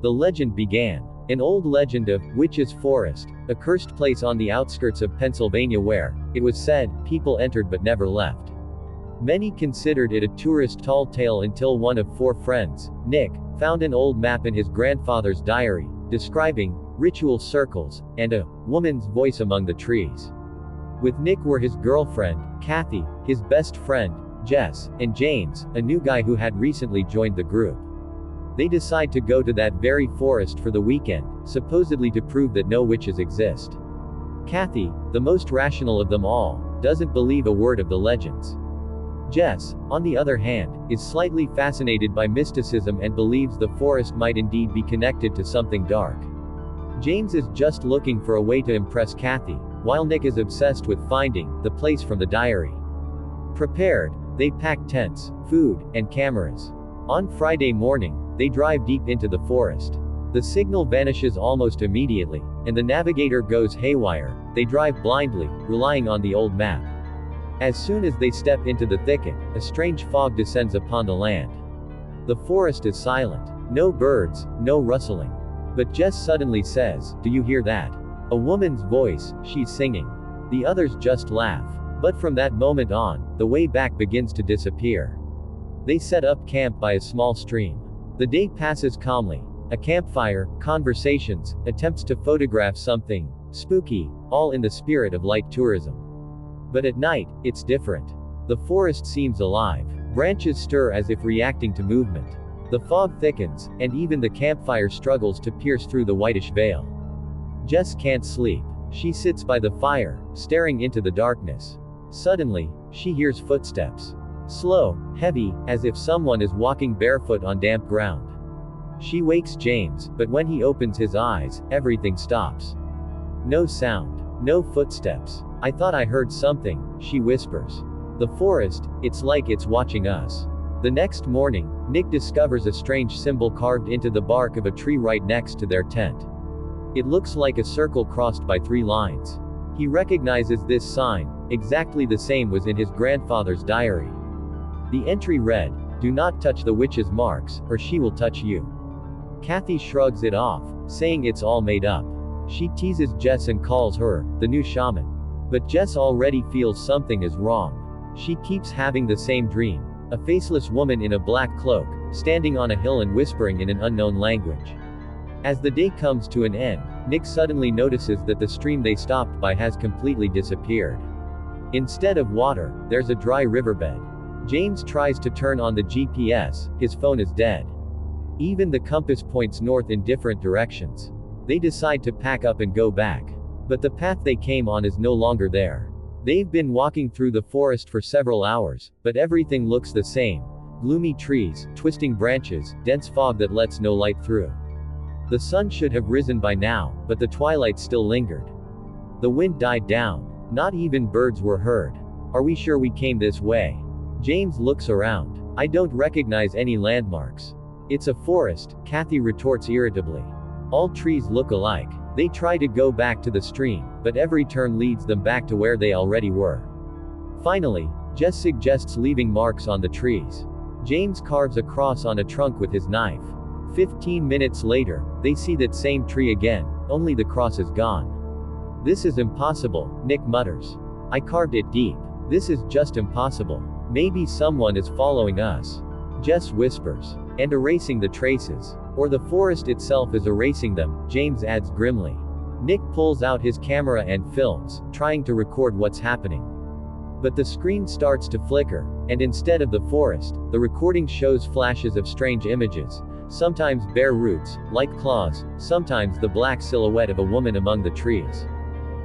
The legend began. An old legend of Witch's Forest, a cursed place on the outskirts of Pennsylvania where, it was said, people entered but never left. Many considered it a tourist tall tale until one of 4 friends, Nick, found an old map in his grandfather's diary, describing ritual circles, and a woman's voice among the trees. With Nick were his girlfriend, Kathy, his best friend, Jess, and James, a new guy who had recently joined the group. They decide to go to that very forest for the weekend, supposedly to prove that no witches exist. Kathy, the most rational of them all, doesn't believe a word of the legends. Jess, on the other hand, is slightly fascinated by mysticism and believes the forest might indeed be connected to something dark. James is just looking for a way to impress Kathy, while Nick is obsessed with finding the place from the diary. Prepared, they pack tents, food, and cameras. On Friday morning, they drive deep into the forest. The signal vanishes almost immediately, and the navigator goes haywire. They drive blindly, relying on the old map. As soon as they step into the thicket, a strange fog descends upon the land. The forest is silent. No birds, no rustling. But Jess suddenly says, "Do you hear that?" A woman's voice, she's singing. The others just laugh. But from that moment on, the way back begins to disappear. They set up camp by a small stream. The day passes calmly. A campfire, conversations, attempts to photograph something spooky, all in the spirit of light tourism. But at night, it's different. The forest seems alive. Branches stir as if reacting to movement. The fog thickens, and even the campfire struggles to pierce through the whitish veil. Jess can't sleep. She sits by the fire, staring into the darkness. Suddenly, she hears footsteps. Slow, heavy, as if someone is walking barefoot on damp ground. She wakes James, but when he opens his eyes, everything stops. No sound. No footsteps. "I thought I heard something," she whispers. "The forest, it's like it's watching us." The next morning, Nick discovers a strange symbol carved into the bark of a tree right next to their tent. It looks like a circle crossed by 3 lines. He recognizes this sign, exactly the same was in his grandfather's diary. The entry read, "Do not touch the witch's marks, or she will touch you." Kathy shrugs it off, saying it's all made up. She teases Jess and calls her the new shaman. But Jess already feels something is wrong. She keeps having the same dream. A faceless woman in a black cloak, standing on a hill and whispering in an unknown language. As the day comes to an end, Nick suddenly notices that the stream they stopped by has completely disappeared. Instead of water, there's a dry riverbed. James tries to turn on the GPS, his phone is dead. Even the compass points north in different directions. They decide to pack up and go back. But the path they came on is no longer there. They've been walking through the forest for several hours, but everything looks the same. Gloomy trees, twisting branches, dense fog that lets no light through. The sun should have risen by now, but the twilight still lingered. The wind died down. Not even birds were heard. "Are we sure we came this way?" James looks around. "I don't recognize any landmarks." "It's a forest," Kathy retorts irritably. "All trees look alike." They try to go back to the stream, but every turn leads them back to where they already were. Finally, Jess suggests leaving marks on the trees. James carves a cross on a trunk with his knife. 15 minutes later, they see that same tree again, only the cross is gone. "This is impossible," Nick mutters. "I carved it deep. This is just impossible. Maybe someone is following us." Jess whispers. "And erasing the traces. Or the forest itself is erasing them," James adds grimly. Nick pulls out his camera and films, trying to record what's happening. But the screen starts to flicker, and instead of the forest, the recording shows flashes of strange images. Sometimes bare roots, like claws, sometimes the black silhouette of a woman among the trees.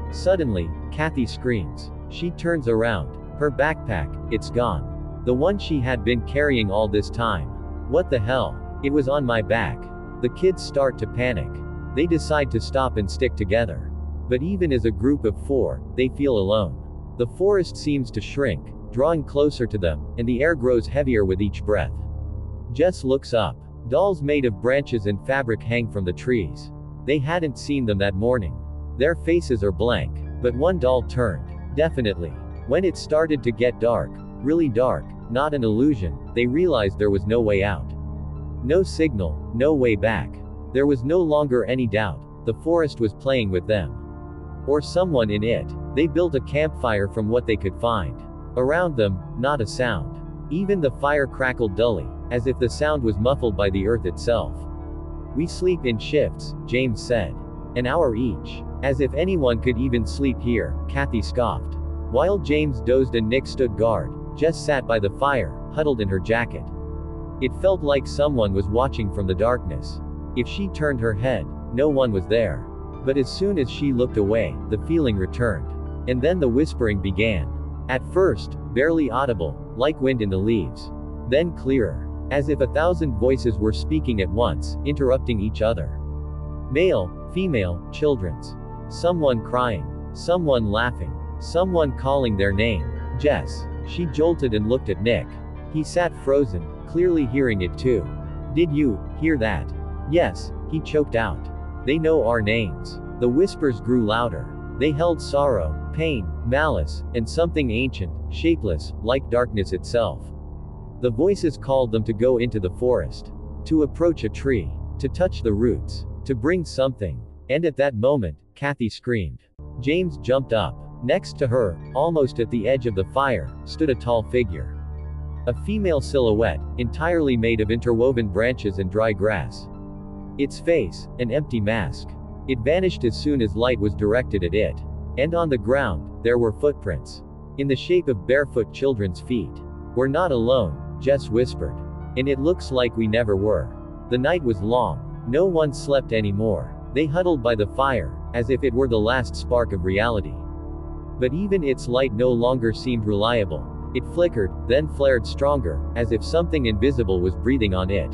Suddenly, Kathy screams. She turns around. Her backpack, it's gone. The one she had been carrying all this time. "What the hell? It was on my back." The kids start to panic. They decide to stop and stick together. But even as a group of 4, they feel alone. The forest seems to shrink, drawing closer to them, and the air grows heavier with each breath. Jess looks up. Dolls made of branches and fabric hang from the trees. They hadn't seen them that morning. Their faces are blank. But one doll turned. Definitely. When it started to get dark, really dark, not an illusion, they realized there was no way out. No signal, no way back. There was no longer any doubt. The forest was playing with them. Or someone in it. They built a campfire from what they could find. Around them, not a sound. Even the fire crackled dully, as if the sound was muffled by the earth itself. "We sleep in shifts," James said. "An hour each. As if anyone could even sleep here," Kathy scoffed. While James dozed and Nick stood guard, Jess sat by the fire, huddled in her jacket. It felt like someone was watching from the darkness. If she turned her head, no one was there. But as soon as she looked away, the feeling returned. And then the whispering began. At first, barely audible, like wind in the leaves. Then clearer. As if 1,000 voices were speaking at once, interrupting each other. Male, female, children's. Someone crying. Someone laughing. Someone calling their name. Jess. She jolted and looked at Nick. He sat frozen, clearly hearing it too. "Did you hear that?" "Yes," he choked out. "They know our names." The whispers grew louder. They held sorrow, pain, malice, and something ancient, shapeless, like darkness itself. The voices called them to go into the forest. To approach a tree. To touch the roots. To bring something. And at that moment, Kathy screamed. James jumped up. Next to her, almost at the edge of the fire, stood a tall figure. A female silhouette, entirely made of interwoven branches and dry grass. Its face, an empty mask. It vanished as soon as light was directed at it. And on the ground, there were footprints. In the shape of barefoot children's feet. "We're not alone," Jess whispered. "And it looks like we never were." The night was long. No one slept anymore. They huddled by the fire, as if it were the last spark of reality. But even its light no longer seemed reliable. It flickered, then flared stronger, as if something invisible was breathing on it.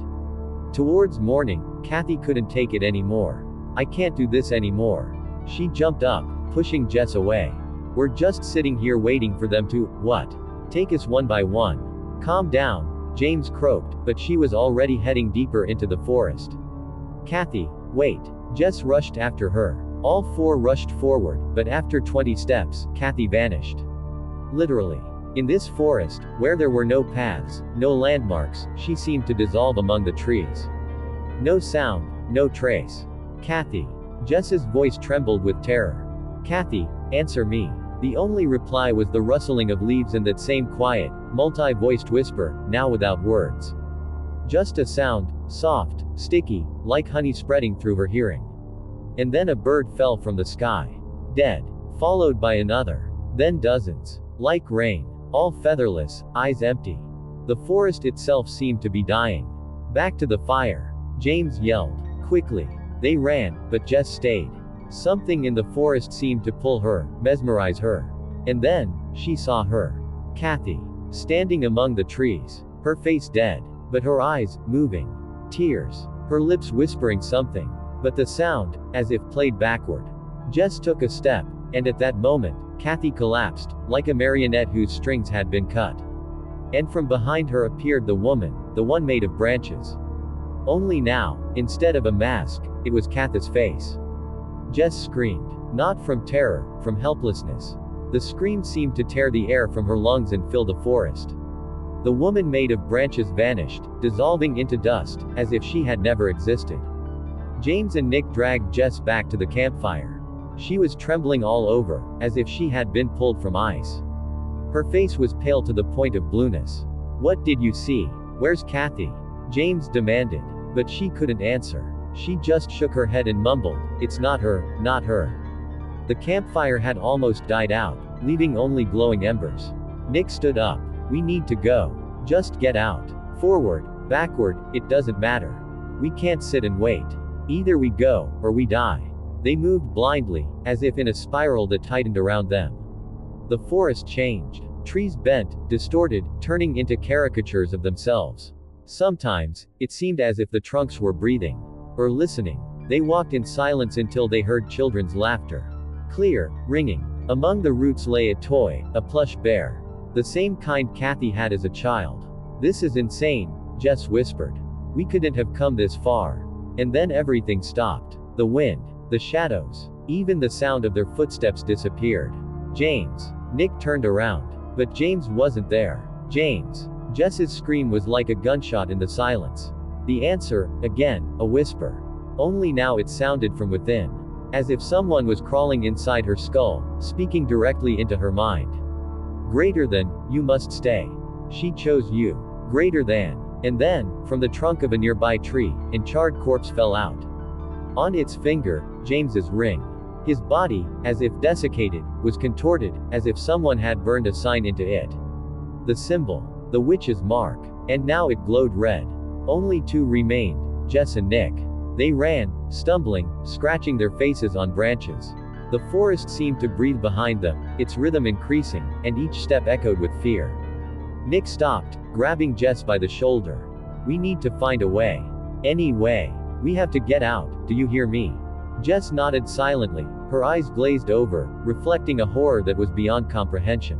Towards morning, Kathy couldn't take it anymore. "I can't do this anymore." She jumped up, pushing Jess away. "We're just sitting here waiting for them to, what? Take us one by one." "Calm down," James croaked, but she was already heading deeper into the forest. "Kathy, wait." Jess rushed after her. All four rushed forward, but after 20 steps, Kathy vanished. Literally. In this forest, where there were no paths, no landmarks, she seemed to dissolve among the trees. No sound, no trace. "Kathy." Jess's voice trembled with terror. "Kathy, answer me." The only reply was the rustling of leaves and that same quiet, multi-voiced whisper, now without words. Just a sound, soft, sticky, like honey spreading through her hearing. And then a bird fell from the sky. Dead. Followed by another. Then dozens. Like rain. All featherless, eyes empty. The forest itself seemed to be dying. "Back to the fire," James yelled. Quickly. They ran, but Jess stayed. Something in the forest seemed to pull her, mesmerize her. And then, she saw her. Kathy. Standing among the trees. Her face dead. But her eyes, moving. Tears. Her lips whispering something. But the sound, as if played backward. Jess took a step, and at that moment, Kathy collapsed, like a marionette whose strings had been cut. And from behind her appeared the woman, the one made of branches. Only now, instead of a mask, it was Kathy's face. Jess screamed. Not from terror, from helplessness. The scream seemed to tear the air from her lungs and fill the forest. The woman made of branches vanished, dissolving into dust, as if she had never existed. James and Nick dragged Jess back to the campfire. She was trembling all over, as if she had been pulled from ice. Her face was pale to the point of blueness. "What did you see? Where's Kathy?" James demanded. But she couldn't answer. She just shook her head and mumbled, "It's not her, not her." The campfire had almost died out, leaving only glowing embers. Nick stood up. "We need to go. Just get out. Forward, backward, it doesn't matter. We can't sit and wait. Either we go, or we die." They moved blindly, as if in a spiral that tightened around them. The forest changed. Trees bent, distorted, turning into caricatures of themselves. Sometimes, it seemed as if the trunks were breathing. Or listening. They walked in silence until they heard children's laughter. Clear, ringing. Among the roots lay a toy, a plush bear. The same kind Kathy had as a child. "This is insane," Jess whispered. "We couldn't have come this far." And then everything stopped. The wind. The shadows. Even the sound of their footsteps disappeared. "James." Nick turned around. But James wasn't there. "James." Jess's scream was like a gunshot in the silence. The answer, again, a whisper. Only now it sounded from within. As if someone was crawling inside her skull, speaking directly into her mind. Greater than, you must stay. She chose you. Greater than. And then, from the trunk of a nearby tree, a charred corpse fell out. On its finger, James's ring. His body, as if desiccated, was contorted, as if someone had burned a sign into it. The symbol. The witch's mark. And now it glowed red. Only two remained, Jess and Nick. They ran, stumbling, scratching their faces on branches. The forest seemed to breathe behind them, its rhythm increasing, and each step echoed with fear. Nick stopped, grabbing Jess by the shoulder. We need to find a way. Any way. We have to get out, do you hear me? Jess nodded silently, her eyes glazed over, reflecting a horror that was beyond comprehension.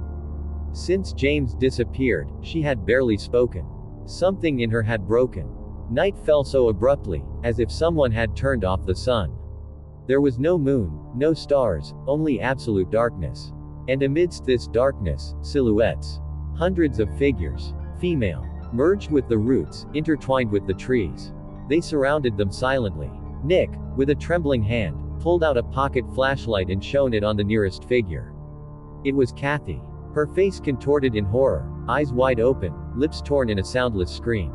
Since James disappeared, she had barely spoken. Something in her had broken. Night fell so abruptly, as if someone had turned off the sun. There was no moon, no stars, only absolute darkness. And amidst this darkness, silhouettes. Hundreds of figures. Female. Merged with the roots, intertwined with the trees. They surrounded them silently. Nick, with a trembling hand, pulled out a pocket flashlight and shone it on the nearest figure. It was Kathy. Her face contorted in horror, eyes wide open, lips torn in a soundless scream.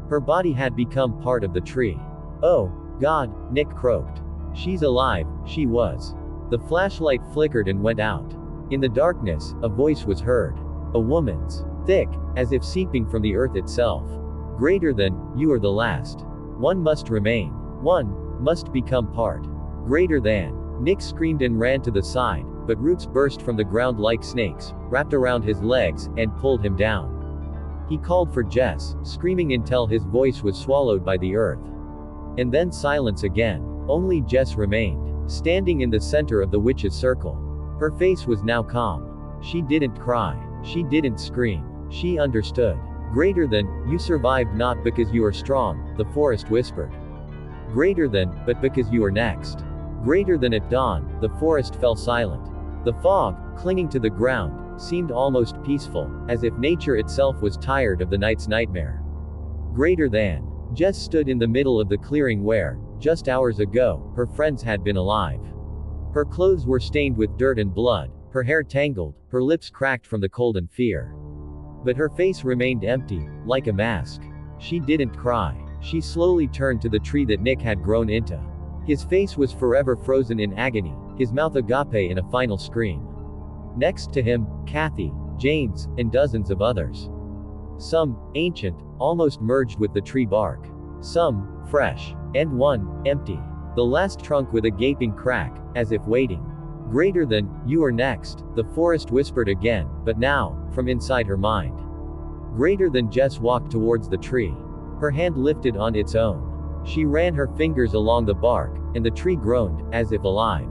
Her body had become part of the tree. Oh, God, Nick croaked. She's alive, she was. The flashlight flickered and went out. In the darkness, a voice was heard. A woman's. Thick, as if seeping from the earth itself. Greater than, you are the last. One must remain. One must become part. Greater than. Nick screamed and ran to the side, but roots burst from the ground like snakes, wrapped around his legs, and pulled him down. He called for Jess, screaming until his voice was swallowed by the earth. And then silence again. Only Jess remained, standing in the center of the witch's circle. Her face was now calm. She didn't cry. She didn't scream. She understood. Greater than, you survived not because you are strong, the forest whispered. Greater than, but because you are next. Greater than. At dawn, the forest fell silent. The fog, clinging to the ground, seemed almost peaceful, as if nature itself was tired of the night's nightmare. Greater than. Jess stood in the middle of the clearing where, just hours ago, her friends had been alive. Her clothes were stained with dirt and blood, her hair tangled, her lips cracked from the cold and fear. But her face remained empty, like a mask. She didn't cry. She slowly turned to the tree that Nick had grown into. His face was forever frozen in agony, his mouth agape in a final scream. Next to him, Kathy, James, and dozens of others. Some, ancient, almost merged with the tree bark. Some, fresh. And one, empty. The last trunk with a gaping crack, as if waiting. Greater than, you are next, the forest whispered again, but now, from inside her mind. Greater than. Jess walked towards the tree. Her hand lifted on its own. She ran her fingers along the bark, and the tree groaned, as if alive.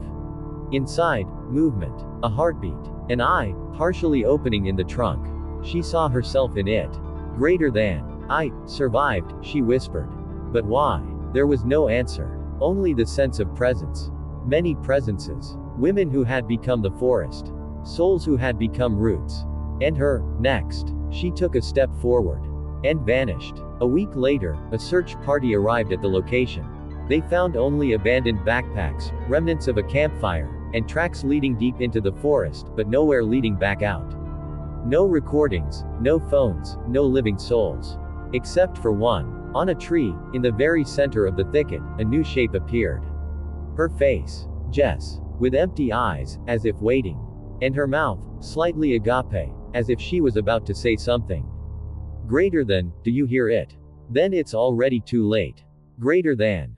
Inside, movement. A heartbeat. An eye, partially opening in the trunk. She saw herself in it. Greater than. I survived, she whispered. But why? There was no answer. Only the sense of presence. Many presences. Women who had become the forest. Souls who had become roots. And her, next. She took a step forward. And vanished. A week later, a search party arrived at the location. They found only abandoned backpacks, remnants of a campfire, and tracks leading deep into the forest, but nowhere leading back out. No recordings, no phones, no living souls. Except for one. On a tree, in the very center of the thicket, a new shape appeared. Her face. Jess. With empty eyes, as if waiting. And her mouth, slightly agape, as if she was about to say something. Greater than, do you hear it? Then it's already too late. Greater than.